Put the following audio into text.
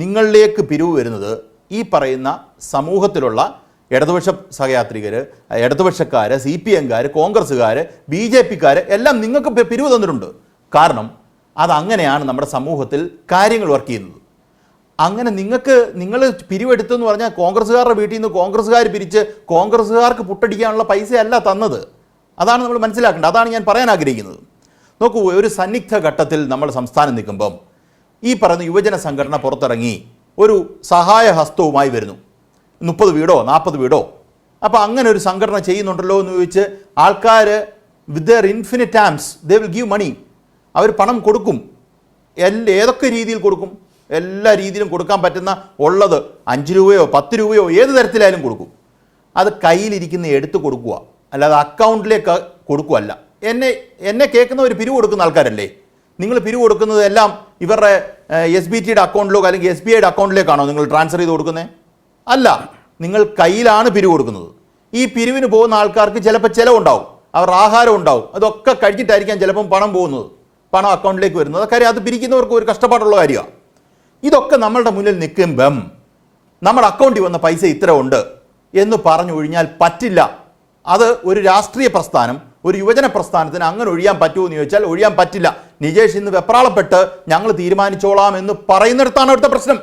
നിങ്ങളിലേക്ക് പിരിവ് വരുന്നത് ഈ പറയുന്ന സമൂഹത്തിലുള്ള ഇടതുപക്ഷ സഹയാത്രികർ, ഇടതുപക്ഷക്കാർ, CPM-കാർ, കോൺഗ്രസ്സുകാർ, BJP-കാർ എല്ലാം നിങ്ങൾക്ക് പിരിവ് തന്നിട്ടുണ്ട്. കാരണം അതങ്ങനെയാണ് നമ്മുടെ സമൂഹത്തിൽ കാര്യങ്ങൾ വർക്ക് ചെയ്യുന്നത്. അങ്ങനെ നിങ്ങൾ പിരിവെടുത്തെന്ന് പറഞ്ഞാൽ കോൺഗ്രസ്സുകാരുടെ വീട്ടിൽ നിന്ന് കോൺഗ്രസ്സുകാർ പിരിച്ച് കോൺഗ്രസ്സുകാർക്ക് പുട്ടടിക്കാനുള്ള പൈസയല്ല തന്നത്. അതാണ് നമ്മൾ മനസ്സിലാക്കേണ്ടത്. അതാണ് ഞാൻ പറയാൻ ആഗ്രഹിക്കുന്നത്. നോക്കൂ, ഒരു സന്നിഗ്ധ ഘട്ടത്തിൽ നമ്മൾ സംസ്ഥാനം നിൽക്കുമ്പം ഈ പറയുന്ന യുവജന സംഘടന പുറത്തിറങ്ങി ഒരു സഹായ ഹസ്തവുമായി വരുന്നു. 30 വീടോ 40 വീടോ. അപ്പോൾ അങ്ങനെ ഒരു സംഘടന ചെയ്യുന്നുണ്ടല്ലോ എന്ന് ചോദിച്ച് ആൾക്കാർ with their infinite arms they will give money. അവർ പണം കൊടുക്കും. ഏതൊക്കെ രീതിയിൽ കൊടുക്കും? എല്ലാ രീതിയിലും കൊടുക്കാൻ പറ്റുന്ന ഉള്ളത് 5 രൂപയോ 10 രൂപയോ ഏത് തരത്തിലായാലും കൊടുക്കും. അത് കയ്യിലിരിക്കുന്ന എടുത്ത് കൊടുക്കുക, അല്ലാതെ അക്കൗണ്ടിലേക്ക് കൊടുക്കുകയല്ല. എന്നെ കേൾക്കുന്ന ഒരു പിരിവ് കൊടുക്കുന്ന ആൾക്കാരല്ലേ നിങ്ങൾ? പിരിവ് കൊടുക്കുന്നത് എല്ലാം ഇവരുടെ SBTയുടെ അക്കൗണ്ടിലോ അല്ലെങ്കിൽ SBIയുടെ അക്കൗണ്ടിലേക്കാണോ നിങ്ങൾ ട്രാൻസ്ഫർ ചെയ്ത് കൊടുക്കുന്നത്? അല്ല, നിങ്ങൾ കയ്യിലാണ് പിരിവ് കൊടുക്കുന്നത്. ഈ പിരിവിന് പോകുന്ന ആൾക്കാർക്ക് ചിലപ്പോൾ ചിലവുണ്ടാവും, അവരുടെ ആഹാരം ഉണ്ടാവും, അതൊക്കെ കഴിച്ചിട്ടായിരിക്കാം ചിലപ്പം പണം പോകുന്നത്, പണം അക്കൗണ്ടിലേക്ക് വരുന്നത്. കാര്യം അത് പിരിക്കുന്നവർക്ക് ഒരു കഷ്ടപ്പാടുള്ള കാര്യമാണ്. ഇതൊക്കെ നമ്മളുടെ മുന്നിൽ നിൽക്കുമ്പം നമ്മുടെ അക്കൗണ്ടിൽ വന്ന പൈസ ഇത്ര ഉണ്ട് എന്ന് പറഞ്ഞൊഴിഞ്ഞാൽ പറ്റില്ല. അത് ഒരു രാഷ്ട്രീയ പ്രസ്ഥാനം, ഒരു യുവജന പ്രസ്ഥാനത്തിന് അങ്ങനെ ഒഴിയാൻ പറ്റുമോ എന്ന് ചോദിച്ചാൽ ഒഴിയാൻ പറ്റില്ല. നിജേഷ് ഇന്ന് വെപ്രാളപ്പെട്ട് ഞങ്ങൾ തീരുമാനിച്ചോളാം എന്ന് പറയുന്നിടത്താണ് അവിടുത്തെ പ്രശ്നം.